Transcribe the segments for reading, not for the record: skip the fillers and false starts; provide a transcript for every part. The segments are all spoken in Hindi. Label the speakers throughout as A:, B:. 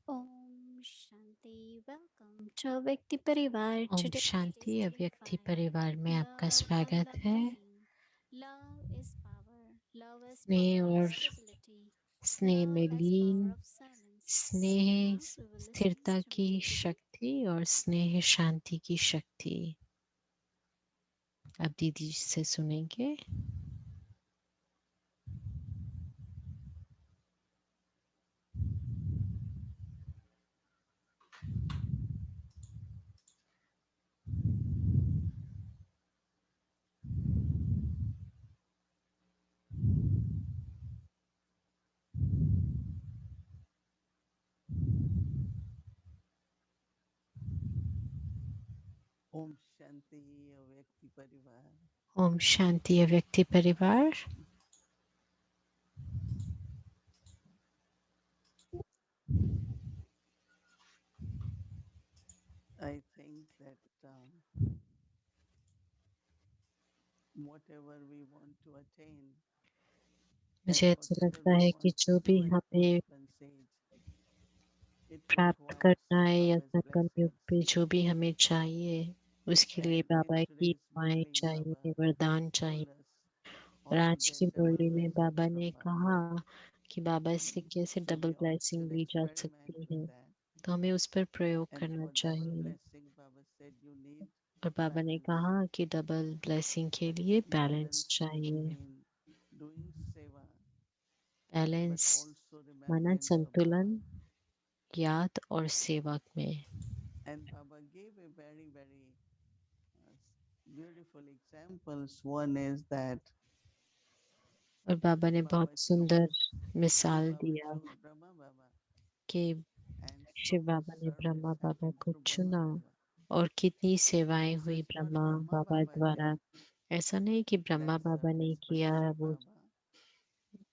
A: Om Shanti. Welcome to Vyakti Parivar.
B: Om
A: Today
B: Shanti
A: is day
B: अव्यक्ति
A: 5.
B: परिवार में आपका
A: Love and
B: स्वागत है।
A: Loving. Love is power. Love is
B: स्नेह
A: power of
B: और
A: stability.
B: स्नेह
A: Love
B: में
A: as power
B: lean,
A: of silence.
B: स्नेह
A: Now we will listen
B: स्थिरता की
A: strongly today.
B: शक्ति और स्नेह शांति की शक्ति। अब दीदी से सुनेंगे।
C: ओम शांति व्यक्ति परिवार।
B: ओम शांति अव्यक्ति परिवार।
C: I think that whatever we want to attain, and
B: मुझे ऐसा
C: whatever
B: लगता
C: we
B: है कि
C: want to
B: जो भी
C: do at
B: हमें
C: Purushottam age, it
B: प्राप्त
C: requires
B: करना है या
C: Baba's
B: संगम युग
C: blessings.
B: पे जो भी हमें चाहिए, उसके लिए
C: And in
B: बाबा की
C: today's
B: दुआएं
C: Murli,
B: चाहिए,
C: Baba
B: वरदान चाहिए।
C: told us
B: और
C: how to
B: आज की
C: get double
B: मुरली में
C: blessings
B: बाबा ने
C: from Baba.
B: कहा कि बाबा से कैसे
C: So
B: double
C: we all
B: blessing
C: should
B: ली जा
C: experiment
B: सकती
C: with
B: है,
C: that.
B: तो हमें उस पर प्रयोग
C: And
B: करना
C: for double
B: चाहिए।
C: blessing, Baba said you need
B: और बाबा ने
C: balance.
B: कहा कि डबल ब्लेसिंग के लिए बैलेंस
C: Balance
B: चाहिए।
C: between doing seva, but
B: balance
C: also
B: माना
C: remembering Baba.
B: संतुलन याद और सेवक में।
C: And Baba gave a very, very beautiful examples. One is that
B: और बाबा ने
C: Baba
B: बहुत सुंदर
C: chose,
B: मिसाल
C: Baba
B: दिया
C: chose Brahma Baba
B: कि
C: and
B: शिव
C: so much
B: बाबा ने
C: service
B: ब्रह्मा बाबा
C: happened
B: को
C: through Brahma
B: चुना
C: Baba.
B: और कितनी सेवाएं
C: So
B: हुई
C: it's not
B: Brahma
C: Brahma
B: Baba
C: Baba
B: द्वारा।
C: did
B: ऐसा नहीं कि ब्रह्मा
C: that
B: बाबा ने
C: service, but
B: किया
C: Shiv
B: वो,
C: Baba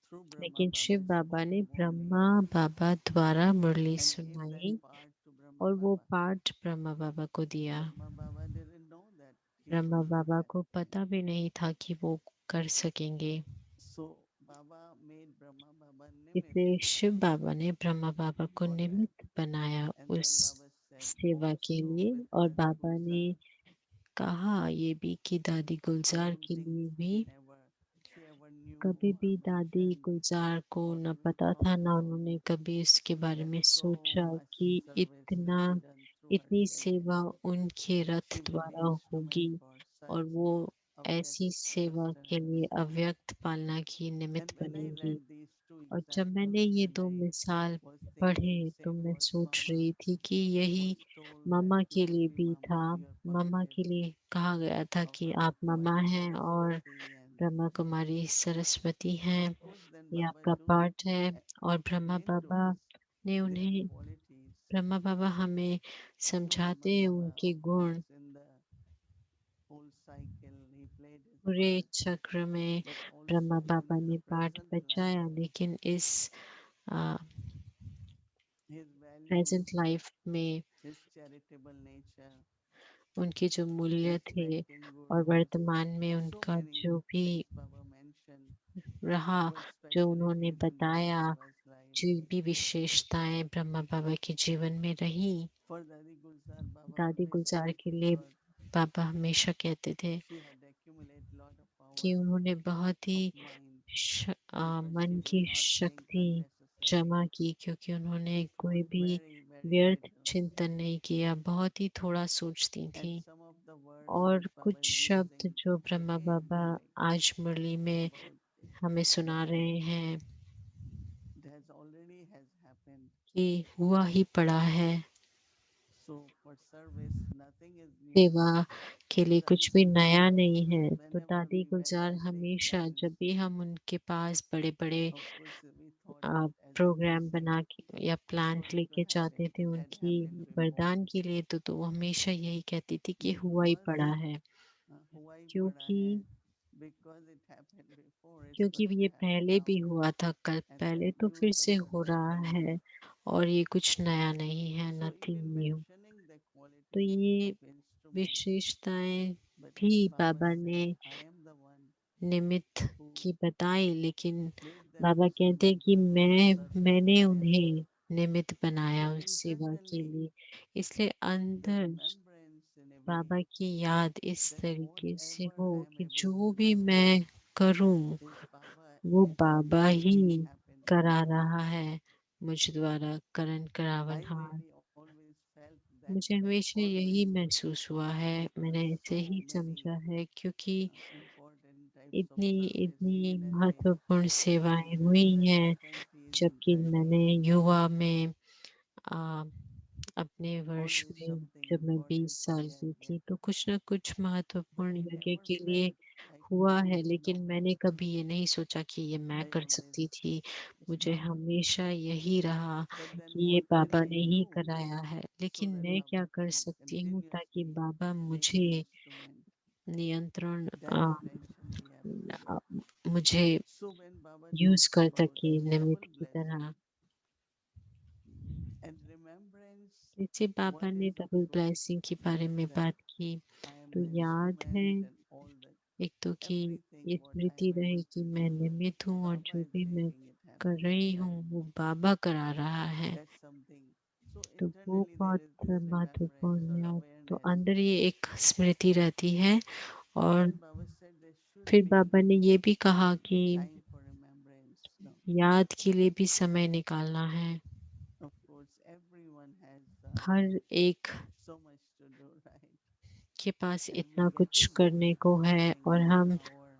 C: through Brahma
B: लेकिन शिव
C: Baba
B: बाबा
C: spoke
B: ने
C: Murli
B: ब्रह्मा बाबा द्वारा मुरली
C: and gave that
B: सुनाई
C: part to Brahma
B: और वो
C: Baba.
B: पाठ ब्रह्मा बाबा को दिया।
C: Brahma Baba didn't know that he
B: Brahma
C: could do
B: Baba
C: that.
B: को पता भी नहीं था कि वो कर सकेंगे,
C: So Baba made Brahma Baba Nimit
B: इसलिए शिव बाबा ने ब्रह्मा बाबा को
C: for that.
B: निमित्त बनाया
C: And
B: उस
C: then Baba said
B: सेवा के
C: also
B: लिए।
C: with
B: और
C: Dadi
B: बाबा ने
C: Gulzar,
B: कहा ये भी कि दादी गुलजार के
C: supposing
B: लिए भी,
C: she ever knew
B: कभी
C: or
B: भी दादी
C: mentioned
B: गुलजार को
C: or
B: न
C: even
B: पता
C: thought
B: था, न
C: about
B: उन्होंने कभी इसके बारे
C: that
B: में
C: so
B: सोचा
C: much
B: कि
C: service will be done through her
B: इतनी
C: chariot.
B: सेवा उनके रथ
C: She will be
B: द्वारा
C: instrument
B: होगी
C: for such
B: और वो
C: object
B: ऐसी सेवा के
C: sustenance.
B: लिए अव्यक्त पालना की
C: And
B: निमित्त
C: when I
B: बनेंगी।
C: read these two
B: और जब मैंने
C: examples
B: ये
C: and
B: दो
C: I
B: मिसाल
C: was
B: पढ़े
C: thinking
B: तो
C: same
B: मैं
C: what
B: सोच
C: Mama
B: रही थी कि यही
C: was told that
B: mama
C: you
B: के
C: will
B: लिए
C: be
B: भी
C: Mama
B: था।
C: to your
B: मामा
C: Pandit
B: के लिए कहा गया था
C: of
B: कि
C: Brahma
B: आप मामा
C: Kumari
B: हैं और
C: Saraswati, and
B: ब्रह्मा कुमारी सरस्वती हैं,
C: of course then
B: ये
C: Baba
B: आपका
C: do
B: पाठ है। और Brahma
C: explain to
B: Baba
C: us
B: ने
C: their
B: उन्हें,
C: qualities.
B: ब्रह्मा बाबा हमें
C: Through Brahma
B: समझाते हैं
C: Baba,
B: उनके
C: of
B: गुण।
C: course, in the whole cycle he played his
B: पूरे
C: part,
B: चक्र में
C: but
B: Brahma
C: also in
B: Baba
C: the
B: ने पाठ
C: present life,
B: बचाया, लेकिन इस
C: his values,
B: प्रेजेंट लाइफ में
C: his charitable nature,
B: उनके जो मूल्य
C: his
B: थे
C: acting good,
B: और वर्तमान में
C: so
B: उनका
C: many
B: जो भी
C: things Baba mentioned
B: रहा,
C: were
B: जो उन्होंने
C: specialties in Brahma
B: बताया,
C: Baba's life.
B: जो भी विशेषताएं ब्रह्मा बाबा के जीवन में रही,
C: For Dadi Gulzar, Baba
B: दादी
C: always
B: गुलजार
C: said
B: के लिए
C: because
B: बाबा हमेशा कहते थे
C: she had accumulated lot of
B: कि
C: power
B: उन्होंने बहुत
C: of
B: he
C: mind, because she
B: मन
C: was
B: की
C: not think
B: शक्ति
C: unnecessary.
B: जमा की, क्योंकि उन्होंने
C: She
B: कोई
C: thought
B: भी
C: very, very
B: व्यर्थ
C: little.
B: चिंतन नहीं किया, बहुत ही थोड़ा सोचती
C: And
B: थी।
C: some of the words
B: और
C: which Baba
B: कुछ
C: is
B: शब्द
C: using
B: जो ब्रह्मा
C: again
B: बाबा
C: today
B: आज मुरली में
C: about
B: हमें सुना
C: that
B: रहे हैं
C: it has already has happened.
B: कि हुआ ही पड़ा है।
C: So for service, nothing is new.
B: सेवा के
C: So
B: लिए
C: Dadi
B: कुछ भी
C: Gulzar
B: नया नहीं
C: always,
B: है, तो
C: whenever
B: दादी
C: we went
B: Gulzar
C: to big
B: हमेशा,
C: camps,
B: जब भी हम उनके पास बड़े बड़े
C: of course we thought that as if this
B: programme बना के या
C: is
B: प्लान्स
C: going to
B: लेके
C: happen,
B: जाते थे
C: it had
B: उनकी
C: happened before.
B: वरदान के लिए, तो वो हमेशा यही कहती थी कि हुआ ही
C: Because
B: पड़ा है।
C: हुआ ही पड़ा
B: क्योंकि
C: है, because it happened before, it's
B: क्योंकि
C: going to
B: ये
C: happen
B: पहले
C: now.
B: भी हुआ था, कल
C: And
B: पहले,
C: then
B: तो
C: use
B: फिर
C: the
B: से
C: word
B: हो रहा
C: nothing new.
B: है और ये कुछ नया नहीं है,
C: So
B: nothing
C: even
B: new.
C: mentioning the
B: तो
C: qualities
B: ये
C: of instrument,
B: विशेषताएं
C: but
B: भी
C: Baba
B: बाबा
C: said,
B: ने
C: I am the one
B: निमित्त
C: who
B: की बताई, लेकिन
C: played that
B: बाबा कहते हैं
C: instrument
B: कि
C: for your service.
B: मैंने उन्हें निमित्त बनाया
C: So
B: उस सेवा के
C: internally,
B: लिए। इसलिए
C: the
B: अंदर
C: remembrance in a way
B: बाबा की याद इस
C: that
B: तरीके से
C: whatever
B: हो
C: I am
B: कि
C: able
B: जो
C: to
B: भी
C: do
B: मैं करूं
C: is Baba
B: वो बाबा ही
C: making happen in
B: करा
C: me.
B: रहा है मुझ द्वारा, करण करावन
C: I
B: हार।
C: really always felt that
B: मुझे
C: way,
B: हमेशा
C: always,
B: यही महसूस हुआ है,
C: because there
B: मैंने
C: are
B: ऐसे
C: so
B: ही
C: many
B: समझा है, क्योंकि
C: important types of
B: इतनी
C: service,
B: इतनी
C: even as a
B: महत्वपूर्ण सेवाएं
C: teenager,
B: हुई
C: that
B: हैं।
C: differences in
B: जबकि मैंने
C: timing,
B: युवा में आ, अपने वर्ष
C: always
B: में
C: something
B: जब मैं
C: important
B: 20
C: for
B: साल की
C: yajna.
B: थी तो कुछ ना कुछ
C: But
B: महत्वपूर्ण
C: I
B: यज्ञ
C: never
B: के लिए
C: felt like
B: हुआ है,
C: doing it
B: लेकिन मैंने
C: alone.
B: कभी ये नहीं सोचा कि ये मैं
C: I
B: कर
C: always
B: सकती थी। मुझे
C: stopped.
B: हमेशा यही रहा
C: But then
B: कि ये
C: what can
B: बाबा
C: I
B: ने ही
C: do
B: कराया है,
C: so
B: लेकिन
C: that
B: मैं क्या
C: Baba
B: कर
C: can
B: सकती हूँ ताकि
C: continuously
B: बाबा
C: make
B: मुझे
C: me instrument?
B: नियंत्रण
C: That attention we have to give.
B: आ, मुझे
C: So when Baba
B: use
C: talks
B: कर
C: about
B: सके निमित्त
C: double
B: की तरह।
C: blessing and remembrance,
B: जैसे बाबा
C: one
B: ने
C: is of
B: double
C: course
B: blessing के बारे में
C: that
B: बात की,
C: I am
B: तो
C: the
B: याद है
C: instrument and all that,
B: एक तो कि
C: everything
B: ये
C: what I
B: स्मृति
C: am
B: रहे
C: able
B: कि
C: to
B: मैं
C: do,
B: निमित्त हूँ और
C: Baba
B: जो
C: is
B: भी मैं
C: making it
B: कर
C: happen
B: रही हूँ
C: inside.
B: वो बाबा करा रहा है।
C: That's something. So
B: तो वो
C: internally there
B: बहुत
C: is this remembrance
B: महत्वपूर्ण
C: or
B: है। तो
C: awareness.
B: अंदर ये एक स्मृति रहती है।
C: And
B: और
C: then Baba said there should
B: फिर
C: be
B: बाबा ने ये भी कहा
C: a
B: कि
C: time for remembrance. Now,
B: याद के लिए भी समय निकालना है।
C: of course, everyone has
B: हर एक
C: so much to do, right?
B: के पास
C: And we
B: इतना
C: get
B: कुछ
C: busy
B: करने को है,
C: spending
B: और
C: extra
B: हम
C: hour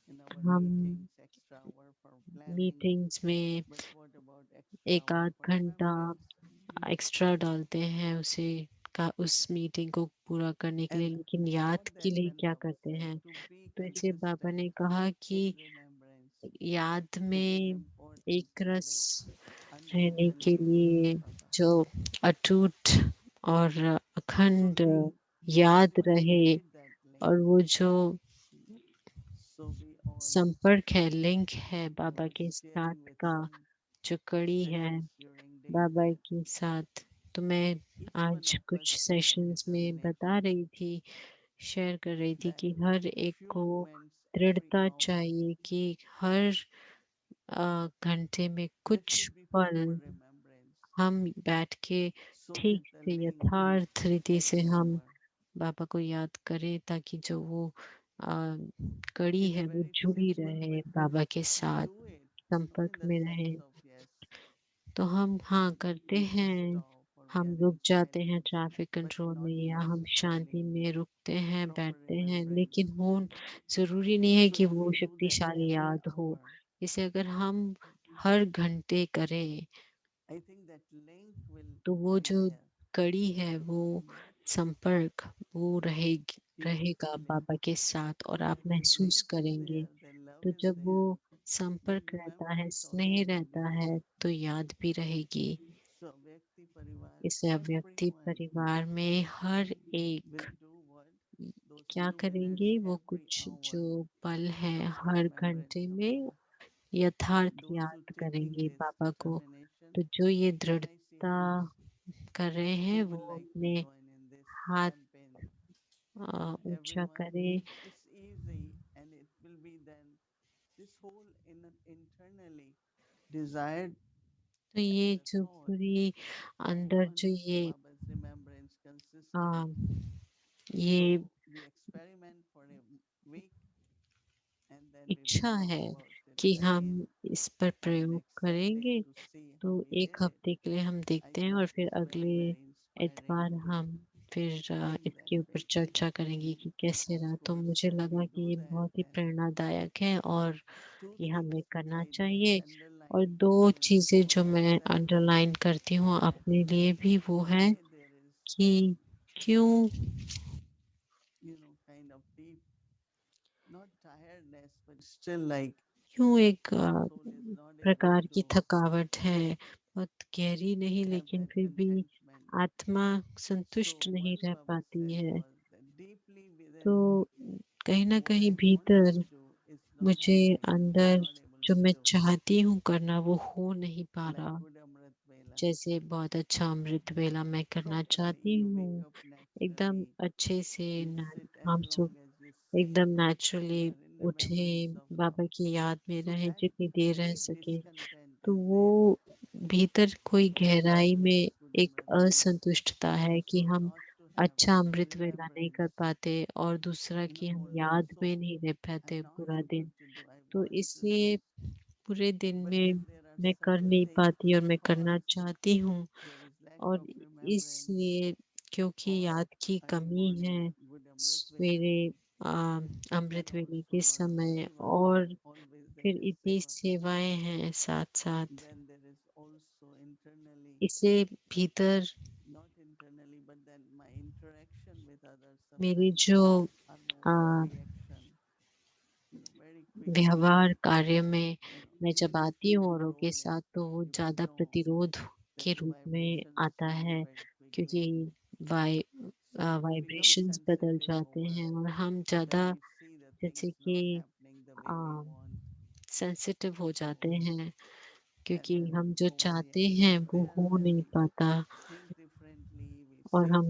C: in our
B: हम
C: meetings, extra hour for planning.
B: Meetings में
C: But what about extra
B: एक
C: hour
B: आध
C: for
B: घंटा
C: remembrance?
B: एक्स्ट्रा डालते हैं उसे का उस मीटिंग को पूरा करने के लिए,
C: And
B: लेकिन
C: for
B: याद के
C: that,
B: लिए
C: when
B: क्या
C: Baba
B: करते
C: said
B: हैं।
C: to be
B: तो इसलिए बाबा
C: consistent
B: ने कहा
C: in
B: कि
C: remembrance,
B: याद
C: it is
B: में
C: important
B: एक
C: to have
B: रस
C: a
B: रहने
C: unbroken
B: के
C: link with
B: लिए
C: Baba.
B: जो अटूट और
C: So
B: अखंड
C: link,
B: याद
C: once we
B: रहे,
C: get that link,
B: और वो जो
C: so we all,
B: संपर्क है, लिंक है बाबा के साथ
C: sharing with
B: का,
C: some
B: जो कड़ी है
C: sessions during
B: बाबा
C: daytime,
B: के साथ। तो मैं
C: each one
B: आज
C: of us
B: कुछ
C: can have
B: सेशंस में बता
C: determination
B: रही थी, शेयर कर रही थी
C: that
B: कि हर एक
C: few
B: को
C: moments every
B: दृढ़ता
C: hour
B: चाहिए कि हर घंटे में
C: that
B: कुछ
C: should be
B: पल
C: for remembrance,
B: हम बैठ के
C: so that
B: ठीक
C: the
B: से
C: link
B: यथार्थ रीति से
C: takes
B: हम
C: over.
B: बाबा को याद करें, ताकि जो वो आ, कड़ी
C: In a
B: है वो
C: very
B: जुड़ी
C: simple
B: रहे,
C: way,
B: बाबा के
C: we
B: साथ
C: do it,
B: संपर्क
C: in the
B: में
C: sense
B: रहे।
C: of yes,
B: तो हम हाँ करते
C: we just
B: हैं,
C: stop or we
B: हम
C: are in
B: रुक जाते हैं
C: silence,
B: ट्रैफिक
C: but
B: कंट्रोल में,
C: not
B: या
C: for
B: हम शांति
C: spoiling
B: में रुकते हैं,
C: proper
B: बैठते हैं,
C: remembrance.
B: लेकिन वो जरूरी नहीं है
C: So
B: कि
C: if
B: वो
C: we do that
B: शक्तिशाली
C: every
B: याद हो।
C: hour,
B: इसे अगर हम हर घंटे करें
C: I think that link will
B: तो वो
C: be
B: जो
C: there.
B: कड़ी है, वो संपर्क वो रहेगी,
C: You will
B: रहेगा
C: feel it.
B: बाबा के साथ, और
C: And
B: आप
C: if that
B: महसूस
C: link is
B: करेंगे।
C: there, then love
B: तो
C: is
B: जब वो
C: there, then
B: संपर्क रहता है,
C: remembrance also
B: स्नेह
C: will be
B: रहता
C: there.
B: है, तो याद भी रहेगी।
C: So Vyakti Parivar,
B: इसे व्यक्ति
C: everyone
B: परिवार में हर एक
C: will do what? Those
B: क्या
C: few minutes
B: करेंगे, वो
C: every
B: कुछ
C: hour
B: जो पल है
C: of
B: हर
C: remembrance
B: घंटे
C: of
B: में
C: Baba.
B: यथार्थ
C: Those who
B: याद
C: taking
B: करेंगे
C: this
B: बाबा को।
C: determination,
B: तो जो ये
C: when I see
B: दृढ़ता
C: hands,
B: कर रहे हैं,
C: who
B: वो
C: will like to
B: अपने
C: join in this
B: हाथ
C: campaign?
B: ऊंचा
C: Everyone,
B: करें।
C: it's easy and it will be then this whole internally desired
B: तो
C: as
B: ये
C: a
B: जो
C: thought.
B: पूरी
C: I
B: अंदर
C: want
B: जो ये
C: Baba's remembrance consistent.
B: आ, ये
C: So we experiment for a week and then we will
B: इच्छा
C: talk
B: है
C: about it
B: कि हम
C: again
B: इस पर
C: on
B: प्रयोग
C: next Sunday
B: करेंगे।
C: to see
B: तो
C: how we
B: एक
C: did it.
B: हफ्ते के लिए हम
C: I
B: देखते हैं,
C: think
B: और
C: it
B: फिर
C: is very,
B: अगले
C: very inspiring
B: इतवार हम फिर
C: thing that
B: इसके ऊपर
C: they can,
B: चर्चा करेंगे कि कैसे
C: of
B: रहा। तो
C: course,
B: मुझे
C: when
B: लगा
C: we
B: कि
C: do
B: ये
C: that,
B: बहुत ही
C: then
B: प्रेरणादायक है, और
C: two
B: ये
C: things
B: हमें
C: which
B: करना
C: I really
B: चाहिए। और
C: underline
B: दो
C: personally
B: चीजें जो
C: is
B: मैं
C: that
B: अंडरलाइन करती हूँ अपने लिए भी, वो है
C: why there is,
B: कि क्यों
C: kind of deep, not tiredness, but still like
B: क्यों एक
C: our soul is not able
B: प्रकार की
C: to
B: थकावट है, बहुत गहरी नहीं,
C: have
B: लेकिन
C: that
B: फिर भी
C: contentment.
B: आत्मा
C: So
B: संतुष्ट नहीं
C: what
B: रह
C: Baba
B: पाती
C: said
B: है।
C: was that deeply
B: तो
C: within,
B: कहीं ना
C: what
B: कहीं
C: I want to
B: भीतर
C: do is not
B: मुझे
C: happening. I'm
B: अंदर
C: not able
B: जो
C: to
B: मैं
C: do.
B: चाहती हूँ करना, वो हो नहीं पा
C: Like
B: रहा।
C: good Amrit Vela.
B: जैसे बहुत अच्छा अमृत वेला मैं करना
C: Properly,
B: चाहती
C: you wake
B: हूँ,
C: up
B: एकदम
C: naturally.
B: अच्छे से
C: You
B: ना,
C: sit as
B: हम
C: long
B: सब
C: as you sit.
B: एकदम
C: You
B: नेचुरली
C: are in
B: उठे,
C: remembrance of
B: बाबा
C: Baba.
B: की याद में
C: So
B: रहे
C: that
B: जितनी देर रह
C: deep
B: सके।
C: discontent
B: तो
C: is
B: वो
C: there.
B: भीतर कोई गहराई में एक असंतुष्टता है कि हम अच्छा अमृत वेला नहीं कर पाते और दूसरा कि हम याद में नहीं रह पाते पूरा दिन। तो इसलिए पूरे दिन में मैं कर नहीं पाती और मैं करना चाहती हूँ और इसलिए क्योंकि याद की कमी है सवेरे अमृत वेले के समय और फिर इतनी सेवाएं हैं साथ-साथ। इससे भीतर मेरी जो अ, व्यवहार कार्य में मैं जब आती हूँ औरों के साथ तो वो ज़्यादा प्रतिरोध के रूप में आता है क्योंकि वाइब्रेशंस बदल जाते हैं और हम ज़्यादा जैसे कि सेंसिटिव हो जाते हैं क्योंकि हम जो चाहते हैं वो हो नहीं पाता और हम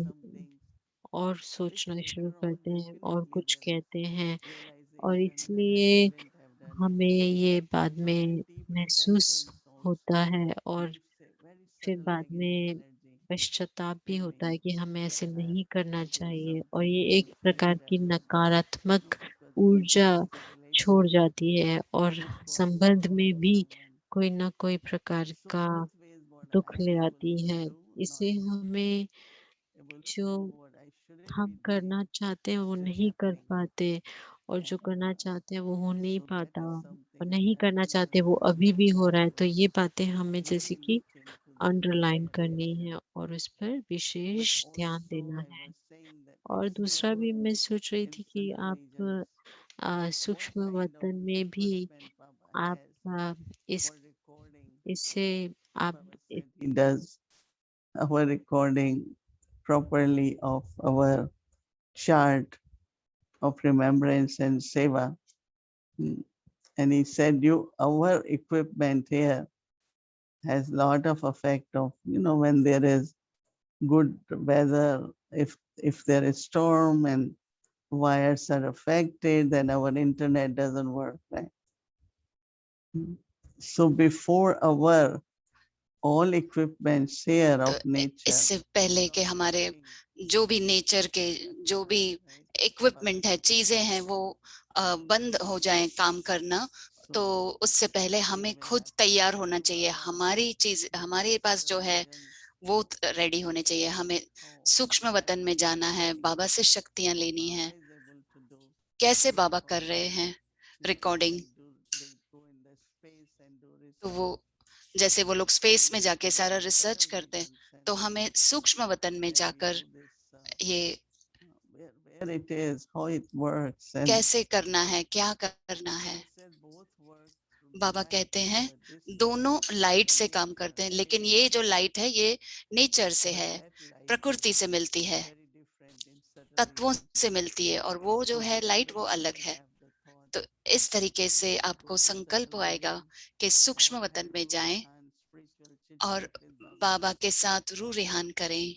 B: और सोचना शुरू करते हैं और कुछ कहते हैं और इसलिए हमें ये बाद में महसूस होता है और फिर बाद में पश्चाताप भी होता है कि हमें ऐसे नहीं करना चाहिए और ये एक प्रकार की नकारात्मक ऊर्जा छोड़ जाती है और संबंध में भी कोई ना कोई प्रकार का दुख ले आती है। इसे हमें जो हम करना चाहते हैं वो नहीं कर पाते और जो करना चाहते हैं वो हो नहीं पाता और नहीं करना चाहते वो अभी भी हो रहा है। तो ये बातें हमें जैसे कि अंडरलाइन करनी है और उस पर विशेष ध्यान देना है। और दूसरा भी मैं सोच रही थी कि आप सूक्ष्म वतन में भी आप इस इससे आप इस
C: He does our recording properly of our chart of remembrance and seva. And he said, our equipment here has lot of effect of, when there is good weather, if there is storm and wires are affected, then our internet doesn't work, right? So before our all equipments here of nature,
D: इससे पहले के हमारे जो भी नेचर के जो भी इक्विपमेंट है, चीजें हैं, वो बंद हो जाएं काम करना, तो उससे पहले हमें खुद तैयार होना चाहिए। हमारी चीज हमारे पास जो है वो रेडी होने चाहिए। हमें सूक्ष्म वतन में जाना है, बाबा से शक्तियां लेनी है। कैसे बाबा कर रहे हैं रिकॉर्डिंग, तो वो जैसे वो लोग स्पेस में जाके सारा रिसर्च करते हैं, तो हमें सूक्ष्म वतन में जाकर ये कैसे करना है, क्या करना है। बाबा कहते हैं दोनों लाइट से काम करते हैं, लेकिन ये जो लाइट है ये नेचर से है, प्रकृति से मिलती है, तत्वों से मिलती है, और वो जो है लाइट वो अलग है। तो इस तरीके से आपको संकल्प आएगा कि सूक्ष्म वतन में जाएं और बाबा के साथ रूह रिहान करें।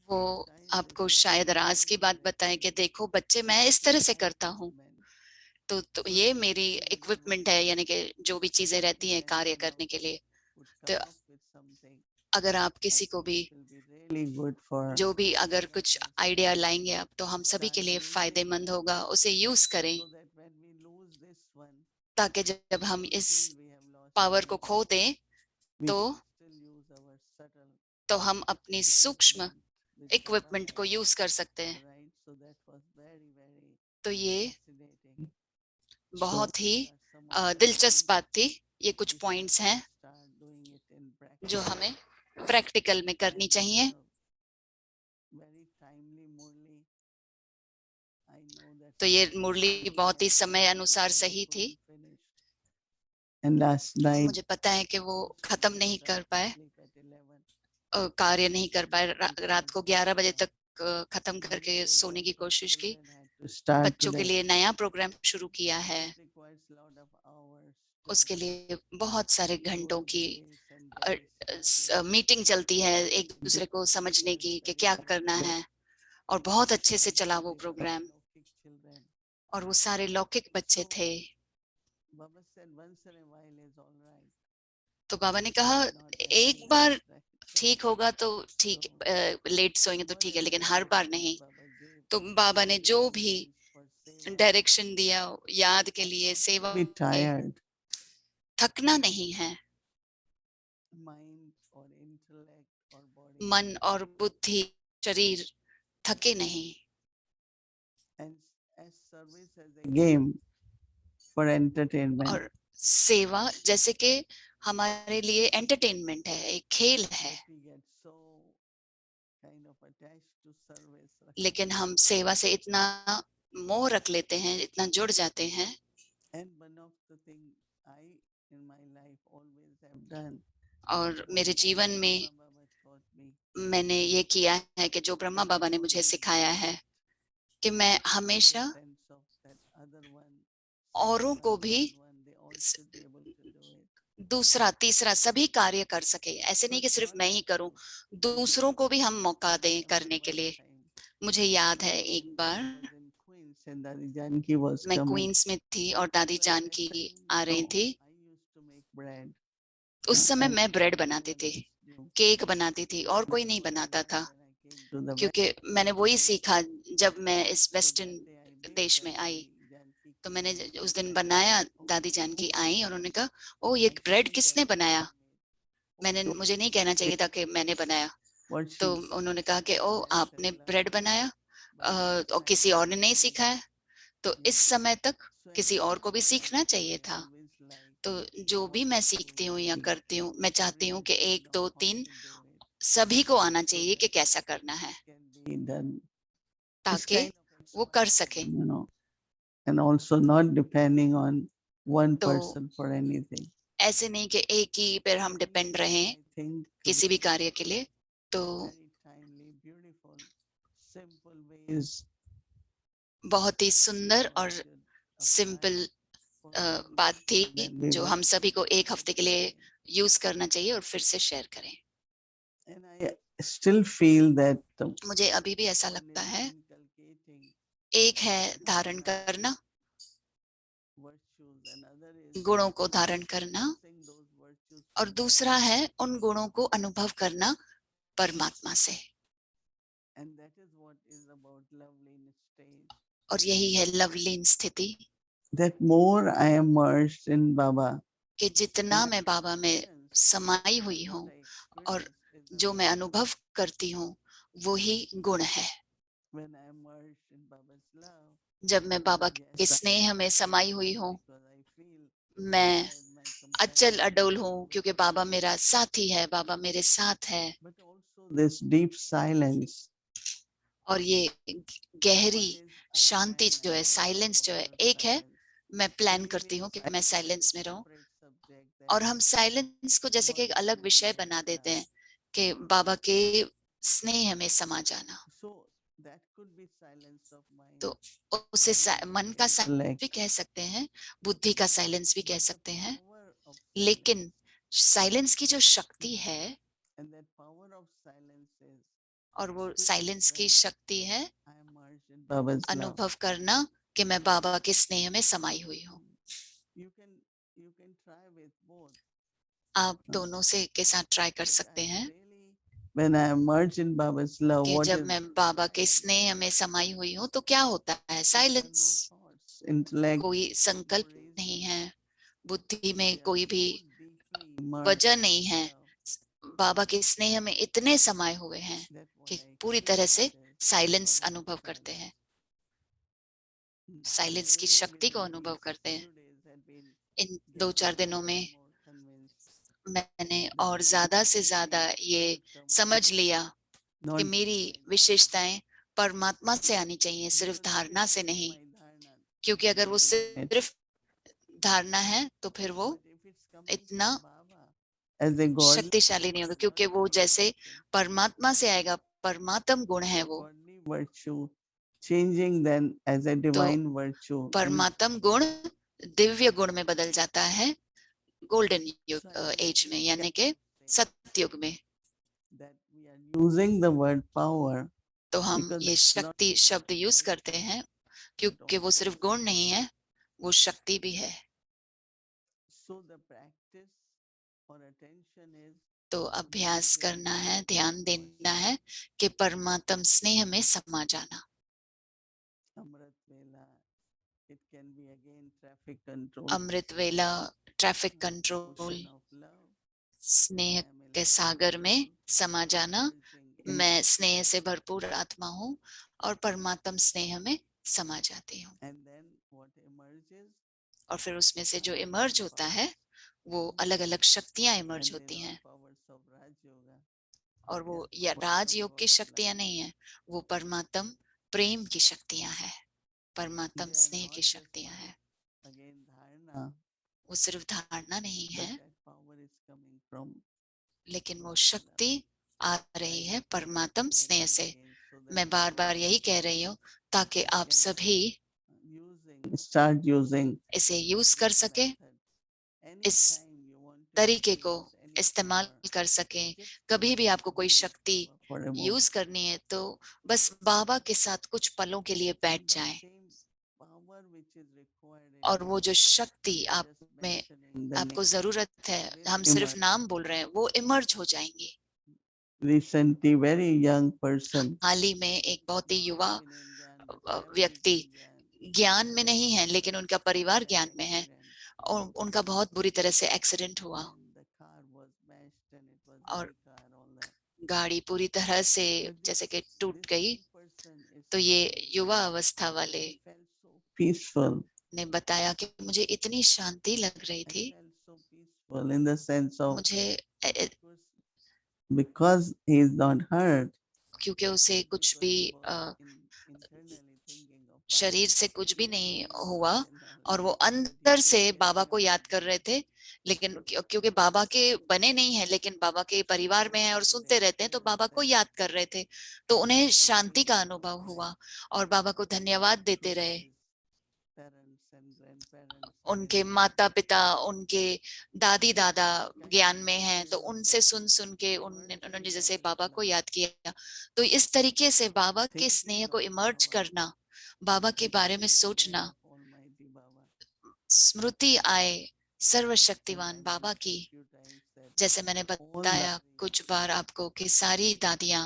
D: वो आपको शायद राज की बात बताएं कि देखो बच्चे, मैं इस तरह से करता हूँ, तो ये मेरी इक्विपमेंट है, यानी कि जो भी चीजें रहती हैं कार्य करने के लिए। तो अगर आप किसी को भी जो भी अगर कुछ आइडिया लाएंगे आप, तो हम सभी के लिए फायदेमंद होगा, उसे यूज करें, ताकि जब हम इस पावर को खो दें तो हम अपनी सूक्ष्म इक्विपमेंट को यूज कर सकते हैं। तो ये बहुत ही दिलचस्प बात थी। ये कुछ पॉइंट्स हैं जो हमें प्रैक्टिकल में करनी चाहिए। तो ये मुरली बहुत ही समय अनुसार सही थी। मुझे पता है कि वो खत्म नहीं कर पाए, कार्य नहीं कर पाए, रात को 11 बजे तक खत्म करके सोने की कोशिश की। बच्चों के लिए नया प्रोग्राम शुरू किया है, उसके लिए बहुत सारे घंटों की मीटिंग चलती है एक दूसरे को समझने की कि क्या करना है, और बहुत अच्छे से चला वो प्रोग्राम, और वो सारे लौकिक बच्चे थे।
C: Baba said once in a while is all right.
D: तो बाबा ने कहा
C: Not
D: एक
C: every
D: बार
C: night, right?
D: ठीक होगा तो ठीक, लेट सोएंगे तो ठीक है, लेकिन हर बार नहीं। तो बाबा ने जो भी डायरेक्शन दिया याद के लिए, सेवा
C: Be
D: के,
C: tired.
D: थकना नहीं है।
C: Mind or intellect or body.
D: मन और बुद्धि, शरीर थके नहीं।
C: And as service as a game for entertainment.
D: और सेवा जैसे कि हमारे लिए एंटरटेनमेंट है, एक खेल है,
C: We get so kind of attached to service.
D: लेकिन हम सेवा से इतना मोह रख लेते हैं, इतना जुड़ जाते हैं।
C: And one of the things I in my life always have done.
D: और मेरे जीवन में
C: Baba taught me.
D: मैंने ये किया है कि जो ब्रह्मा बाबा ने मुझे सिखाया है कि मैं हमेशा
C: Sense of that other one,
D: औरों को भी
C: one, they all should be able to do it.
D: दूसरा तीसरा सभी कार्य कर सके। ऐसे नहीं कि सिर्फ मैं ही करूं, दूसरों को भी हम मौका दें करने के लिए। मुझे याद है एक बार मैं क्वींस में थी और दादी जानकी आ रही थी। उस समय मैं ब्रेड बनाती थी, केक बनाती थी और कोई नहीं बनाता था, क्योंकि मैंने वही सीखा जब मैं इस वेस्टर्न देश में आई। तो मैंने उस दिन बनाया, दादी जानकी आई और उन्होंने कहा, ओ ये ब्रेड किसने बनाया? मुझे नहीं कहना चाहिए था कि मैंने बनाया। तो उन्होंने कहा कि ओ आपने ब्रेड बनाया और किसी और ने नहीं सीखा है। तो इस समय तक किसी और को भी सीखना चाहिए था। तो जो भी मैं सीखती हूँ या करती हूँ, मैं चाहती हूँ कि 1 2 3 सभी को आना चाहिए कि कैसा करना है, ताकि वो कर सके।
C: And also not depending on one
D: तो
C: person for anything.
D: ऐसे नहीं कि एक ही पर हम डिपेंड रहें किसी भी कार्य के लिए। तो बहुत ही सुंदर और सिंपल बात थी जो हम सभी को एक हफ्ते के लिए यूज करना चाहिए और फिर से शेयर करें।
C: And I still feel that
D: मुझे अभी भी ऐसा लगता है, एक है धारण करना, गुणों को धारण करना, और दूसरा है उन गुणों को अनुभव करना परमात्मा से। और यही है लवलीन स्थिति,
C: that more I am immersed in Baba,
D: कि जितना मैं बाबा में समाई हुई हूँ और जो मैं अनुभव करती हूँ वही गुण है। जब मैं बाबा के स्नेह में समाई हुई हूँ, मैं अचल अडोल हूँ क्योंकि बाबा मेरा साथी है, बाबा मेरे साथ है।
C: this deep silence,
D: और ये गहरी शांति जो है, साइलेंस जो है, एक है मैं प्लान करती हूँ कि मैं साइलेंस में रहूं, और हम साइलेंस को जैसे कि एक अलग विषय बना देते हैं कि बाबा के स्नेह में समा जाना। तो उसे मन का साइलेंस भी कह सकते हैं, बुद्धि का साइलेंस भी कह सकते हैं, लेकिन साइलेंस की जो शक्ति है, और वो साइलेंस की शक्ति है अनुभव करना कि मैं बाबा के स्नेह में समाई हुई हूँ। आप दोनों से के साथ ट्राई कर सकते हैं
C: when I emerge in Baba's love,
D: कि
C: what
D: जब
C: is
D: मैं बाबा के स्नेह में समाई हुई हूँ तो क्या होता है? साइलेंस,
C: intellect,
D: कोई संकल्प नहीं है, बुद्धि में कोई भी वजह नहीं है। बाबा के स्नेह में इतने समाये हुए हैं कि पूरी तरह से साइलेंस अनुभव करते हैं, साइलेंस की शक्ति को अनुभव करते हैं। इन 2-4 दिनों में मैंने और ज्यादा से ज्यादा ये समझ लिया कि मेरी विशेषताएं परमात्मा से आनी चाहिए, सिर्फ धारणा से नहीं, क्योंकि अगर वो सिर्फ धारणा है तो फिर वो इतना शक्तिशाली नहीं होगा, क्योंकि वो जैसे परमात्मा से आएगा, परमात्म गुण है वो,
C: changing then as a divine virtue.
D: परमात्म गुण दिव्य गुण में बदल जाता है गोल्डन युग एज में, यानी के सतयुग में।
C: Using the word power,
D: तो हम ये शक्ति शब्द यूज करते हैं क्योंकि वो सिर्फ गुण नहीं है, वो शक्ति भी है।
C: So the practice or attention is
D: तो अभ्यास करना है, ध्यान देना है कि परमात्म स्नेह में समा जाना।
C: Amrit Vela. It can be again traffic control.
D: अमृत वेला, traffic control,
C: Ocean of love.
D: स्नेह के सागर में समा जाना। मैं स्नेह से भरपूर आत्मा हूँ और परमात्म स्नेह में समा जाती हूँ।
C: And then what emerges?
D: और फिर उसमें से जो इमर्ज होता है वो अलग अलग शक्तियां इमर्ज
C: And
D: होती
C: they're
D: हैं।
C: not powers of Raj Yoga.
D: और वो
C: They are
D: या
C: powers of
D: राजयोग की
C: God's
D: शक्तियां
C: love.
D: नहीं है, वो परमात्म प्रेम की शक्तियां हैं, परमात्म
C: They are
D: स्नेह की
C: not just
D: शक्तियां
C: my,
D: हैं।
C: again, dharana,
D: वो सिर्फ धारणा नहीं
C: but
D: है,
C: that power is coming from
D: लेकिन वो
C: God's love.
D: शक्ति आ रही
C: I
D: है
C: repeat
D: परमात्म
C: again
D: स्नेह
C: and
D: से।
C: again so that
D: मैं बार
C: you
D: बार यही
C: all
D: कह रही हूँ ताकि आप
C: can
D: सभी
C: start using
D: इसे यूज कर
C: this
D: सके,
C: method.
D: इस
C: Anytime you want to
D: तरीके को
C: use any
D: इस्तेमाल
C: power,
D: कर सकें।
C: just
D: कभी भी
C: connect
D: आपको कोई
C: with
D: शक्ति
C: Baba for a moment.
D: Use करनी है तो बस बाबा के साथ कुछ पलों के लिए बैठ
C: And that
D: जाएं।
C: same power which is required in
D: और वो
C: you,
D: जो शक्ति आप
C: just
D: में
C: mentioning the
D: आपको
C: name
D: जरूरत है,
C: will
D: हम सिर्फ
C: emerge.
D: नाम बोल रहे हैं, वो इमर्ज हो जाएंगी।
C: Recently, very young person,
D: हाल ही में एक बहुत ही युवा
C: not in Indian, but family
D: व्यक्ति
C: is Indian,
D: ज्ञान में नहीं है लेकिन उनका परिवार ज्ञान में है,
C: accident,
D: और उनका बहुत बुरी तरह से एक्सीडेंट हुआ
C: and the car was smashed and it was
D: और
C: heavy car, all that.
D: गाड़ी पूरी तरह से
C: But
D: जैसे कि
C: this
D: टूट गई।
C: young person is
D: तो ये
C: saying
D: युवा अवस्था वाले
C: I felt so peaceful.
D: ने बताया कि मुझे इतनी शांति लग रही
C: I
D: थी,
C: felt so peaceful in the sense of
D: मुझे
C: because he is not hurt,
D: क्योंकि उसे
C: not
D: कुछ
C: because
D: भी
C: he was internally thinking of
D: शरीर
C: Baba,
D: से कुछ भी नहीं
C: he was
D: हुआ,
C: and all,
D: और वो
C: but he
D: अंदर से
C: took care
D: बाबा
C: of
D: को याद कर रहे थे। लेकिन क्योंकि बाबा के बने नहीं है लेकिन बाबा के परिवार में है और सुनते रहते हैं, तो बाबा को याद कर रहे थे, तो उन्हें शांति का अनुभव हुआ और बाबा को धन्यवाद देते रहे।
C: parents and grandparents
D: उनके माता पिता, उनके दादी दादा ज्ञान में हैं, तो उनसे सुन सुन के उन्होंने जैसे बाबा को याद किया। तो इस तरीके से बाबा के स्नेह को इमर्ज करना, बाबा के बारे में सोचना, स्मृति आए सर्वशक्तिवान बाबा की। जैसे मैंने बताया कुछ बार आपको कि सारी दादियां,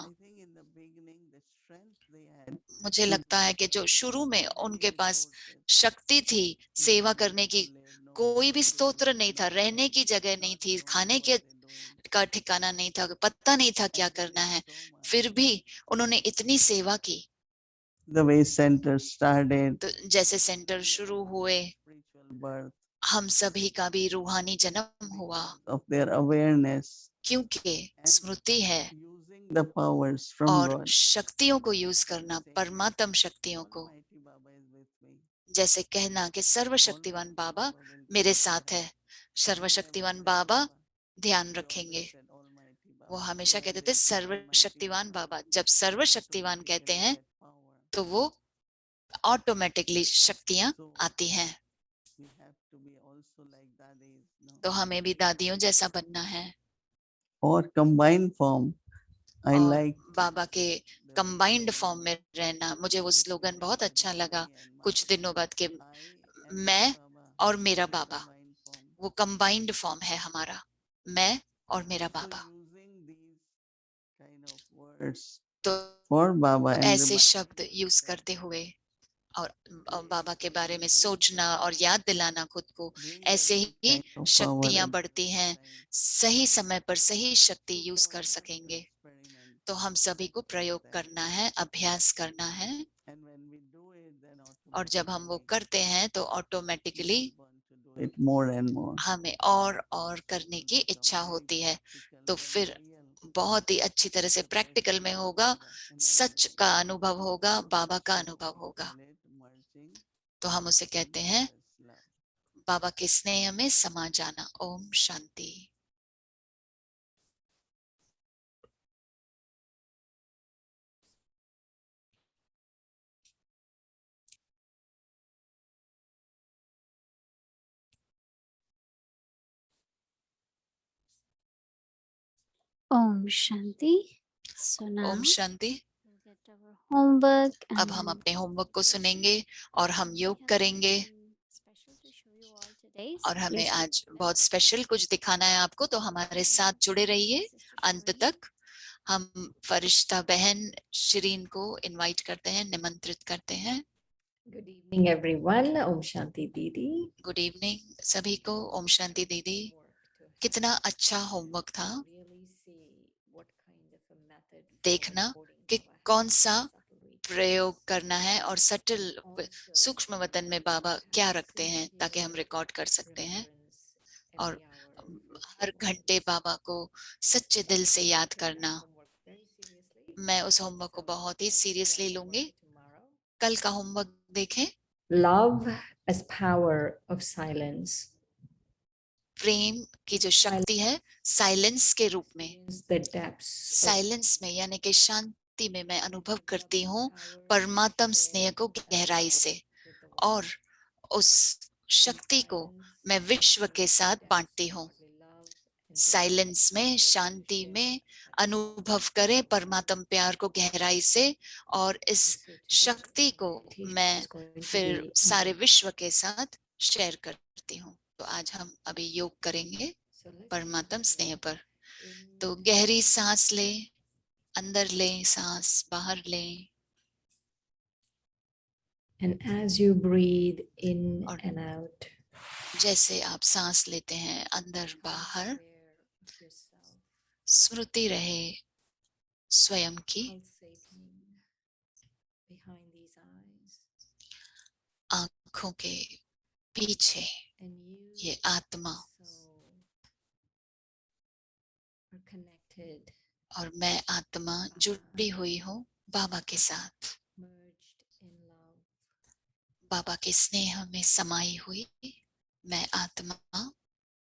D: मुझे लगता है कि जो शुरू में उनके पास शक्ति थी सेवा करने की, कोई भी स्तोत्र नहीं था, रहने की जगह नहीं थी, खाने के का ठिकाना नहीं था, पता नहीं था क्या करना है, फिर भी उन्होंने इतनी सेवा की।
C: The way center started,
D: तो जैसे सेंटर शुरू हुए, हम सभी का भी रूहानी जन्म हुआ
C: of their awareness,
D: क्योंकि स्मृति है
C: using the powers from
D: और
C: God.
D: शक्तियों को यूज करना, परमात्म शक्तियों को।
C: Almighty Baba is with me.
D: जैसे कहना कि सर्वशक्तिवान बाबा मेरे साथ है, सर्वशक्तिवान बाबा ध्यान रखेंगे। वो हमेशा कहते थे सर्वशक्तिवान बाबा। जब सर्वशक्तिवान कहते हैं तो वो ऑटोमेटिकली शक्तियां आती हैं। तो हमें भी दादियों जैसा बनना है।
C: Or combined form. I
D: और
C: like
D: बाबा के कंबाइंड फॉर्म में रहना, मुझे वो स्लोगन बहुत अच्छा लगा कुछ दिनों बाद के मैं और मेरा बाबा, वो कंबाइंड फॉर्म है हमारा, मैं और मेरा बाबा। तो
C: for Baba and
D: ऐसे शब्द यूज करते हुए और बाबा के बारे में सोचना और याद दिलाना खुद को, ऐसे ही शक्तियां बढ़ती हैं। सही समय पर सही शक्ति यूज कर सकेंगे। तो हम सभी को प्रयोग करना है, अभ्यास करना है, और जब हम वो करते हैं तो ऑटोमेटिकली
C: more and more.
D: हमें और करने की इच्छा होती है। तो फिर बहुत ही अच्छी तरह से प्रैक्टिकल में होगा, सच का अनुभव होगा, बाबा का अनुभव होगा। तो हम उसे कहते हैं बाबा के स्नेह में समा जाना। Om Shanti.
A: Om Shanti. So now
D: Om Shanti.
A: we'll get our homework.
D: अब हम अपने होमवर्क को सुनेंगे और हम योग करेंगे।
A: Special to show you all today.
D: और हमें आज बहुत स्पेशल कुछ दिखाना है आपको, तो हमारे साथ जुड़े रहिए अंत तक। हम फरिश्ता बहन शिरीन को इनवाइट करते हैं, निमंत्रित करते हैं।
E: Good evening, everyone. Om Shanti Didi.
D: Good evening सभी को। ओम शांति दीदी। कितना अच्छा होमवर्क था। देखना कि कौन सा प्रयोग करना है और सटल सूक्ष्म वतन में बाबा क्या रखते हैं, ताकि हम रिकॉर्ड कर सकते हैं। और हर घंटे बाबा को सच्चे दिल से याद करना। मैं उस होमवर्क को बहुत ही सीरियसली लूंगी। कल का होमवर्क देखें।
E: Love as power of silence.
D: प्रेम की जो शक्ति है साइलेंस के रूप में।
E: The depths.
D: साइलेंस में यानी कि शांति में मैं अनुभव करती हूँ परमात्म स्नेह को गहराई से, और उस शक्ति को मैं विश्व के साथ बांटती हूँ। साइलेंस में, शांति में अनुभव करें परमात्म प्यार को गहराई से, और इस शक्ति को मैं फिर सारे विश्व के साथ शेयर करती हूँ। तो आज हम अभी योग करेंगे परमात्म स्नेह पर। तो गहरी सांस लें, अंदर लें सांस, बाहर लें।
E: And as you breathe in
D: और
E: and out,
D: जैसे आप सांस लेते हैं अंदर बाहर, स्मृति रहे स्वयं की।
E: behind these eyes,
D: आंखों के पीछे
E: and
D: ये आत्मा,
E: are connected,
D: और मैं आत्मा जुड़ी हुई हूँ बाबा के साथ।
E: merged in love.
D: बाबा के स्नेह में समाई हुई मैं आत्मा।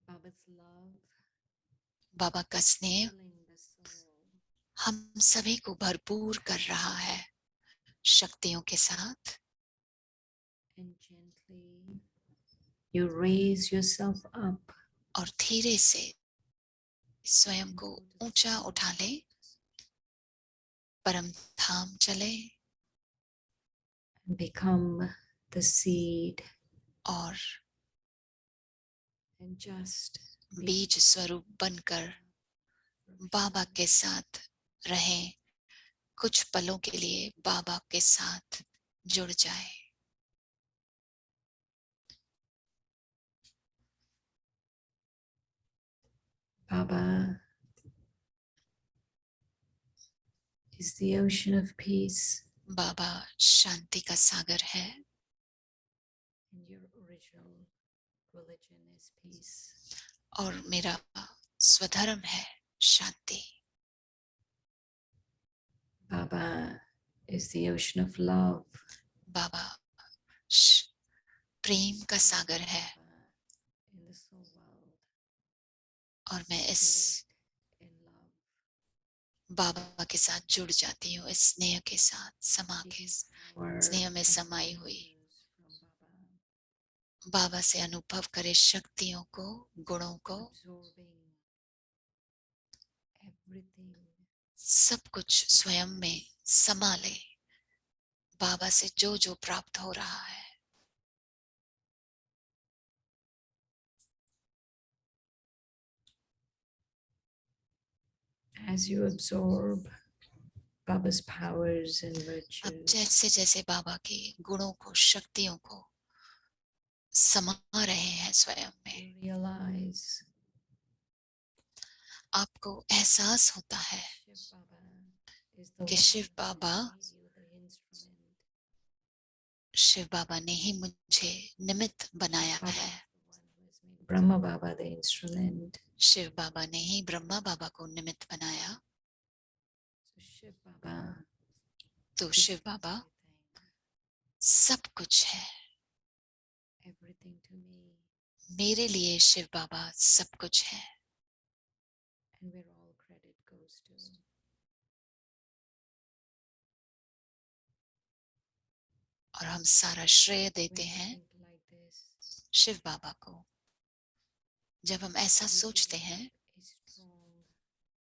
E: Baba's love
D: बाबा का स्नेह
E: filling the soul.
D: हम सभी को भरपूर कर रहा है शक्तियों के साथ।
E: And gently you raise yourself up.
D: और धीरे से स्वयं को ऊंचा उठा ले, परम धाम चले
E: And become the seed.
D: और
E: And just be
D: बीज स्वरूप बनकर बाबा के साथ रहें। कुछ पलों के लिए बाबा के साथ जुड़ जाए।
E: Baba is the ocean of peace.
D: बाबा शांति का सागर है,
E: And your original religion is peace.
D: और मेरा स्वधर्म है शांति।
E: Baba is the ocean of love.
D: बाबा प्रेम का सागर है,
E: In the soul world,
D: और मैं इस
E: in love.
D: बाबा के साथ जुड़ जाती हूँ, इस स्नेह के साथ समा के
E: Power
D: स्नेह में
E: and
D: समाई हुई।
E: virtues from Baba.
D: बाबा से अनुभव करे शक्तियों को, गुणों को,
E: Absorbing everything.
D: सब कुछ स्वयं में समा ले। बाबा से जो जो प्राप्त हो रहा है,
E: As you absorb Baba's powers and
D: अब
E: virtues,
D: जैसे जैसे बाबा के गुणों को, शक्तियों को समा रहे हैं स्वयं में,
E: you realize
D: आपको एहसास होता है
E: Shiv Baba is the
D: कि
E: one
D: Shiv
E: who
D: Baba,
E: made you the instrument.
D: Shiv बाबा ने ही मुझे निमित्त बनाया
E: Baba
D: है।
E: is the one who has made Brahma Baba the instrument.
D: Shiv बाबा ने ही ब्रह्मा बाबा को निमित्त बनाया।
E: So Shiv Baba
D: तो
E: is
D: शिव बाबा
E: everything,
D: सब कुछ है।
E: everything to me,
D: मेरे लिए शिव बाबा सब कुछ है,
E: and where all credit goes to.
D: और हम सारा श्रेय देते
E: When we
D: हैं
E: think like this,
D: शिव बाबा को। जब हम ऐसा
E: we
D: सोचते हैं
E: develop a strong,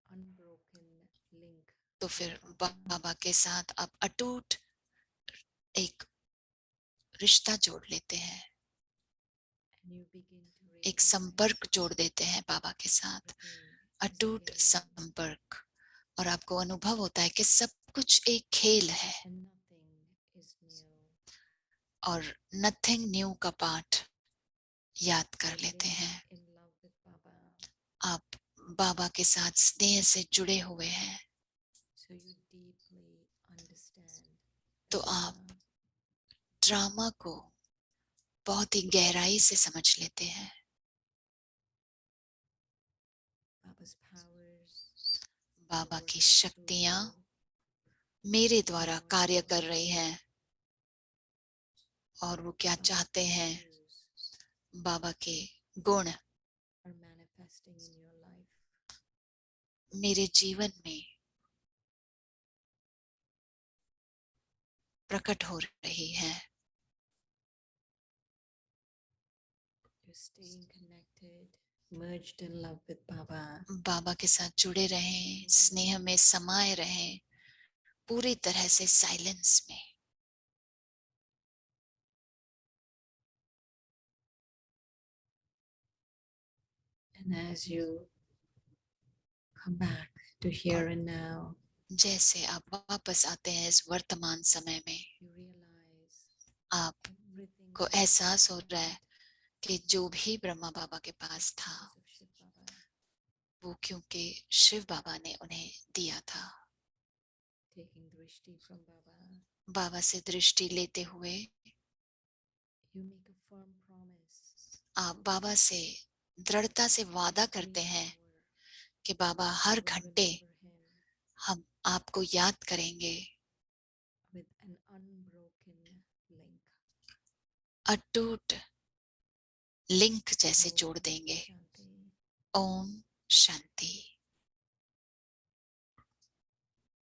E: unbroken link
D: तो
E: with
D: फिर
E: Baba.
D: बाबा के साथ आप अटूट एक रिश्ता जोड़ लेते हैं,
E: And you begin to
D: एक संपर्क जोड़ देते हैं बाबा के साथ, अटूट संपर्क, और आपको अनुभव होता है कि सब कुछ एक खेल है और नथिंग न्यू का पाठ याद कर लेते हैं। आप बाबा के साथ स्नेह से जुड़े हुए हैं, तो आप ड्रामा को बहुत ही गहराई से समझ लेते हैं। बाबा की शक्तियां मेरे द्वारा कार्य कर रही हैं और वो क्या चाहते हैं, बाबा के गुण मेरे जीवन में प्रकट हो रही है।
E: Merged in love with Baba.
D: बाबा के साथ जुड़े रहें, स्नेह में समाये रहें, पूरी तरह से साइलेंस में।
E: And as you come back to here and now,
D: जैसे आप वापस आते हैं इस वर्तमान समय में,
E: you realize everything
D: आपको एहसास हो रहा है कि जो भी ब्रह्मा बाबा के पास था
E: of Shiv Baba,
D: वो क्योंकि शिव बाबा ने उन्हें दिया था।
E: taking drishti from Baba,
D: बाबा से दृष्टि लेते हुए
E: you make a firm promise
D: आप बाबा से दृढ़ता से वादा करते हैं कि बाबा हर
E: to
D: घंटे
E: remember him
D: हम आपको याद करेंगे,
E: with an unbroken link.
D: अटूट लिंक जैसे
E: Om
D: जोड़ देंगे।
E: Shanti.
D: ओम शांति।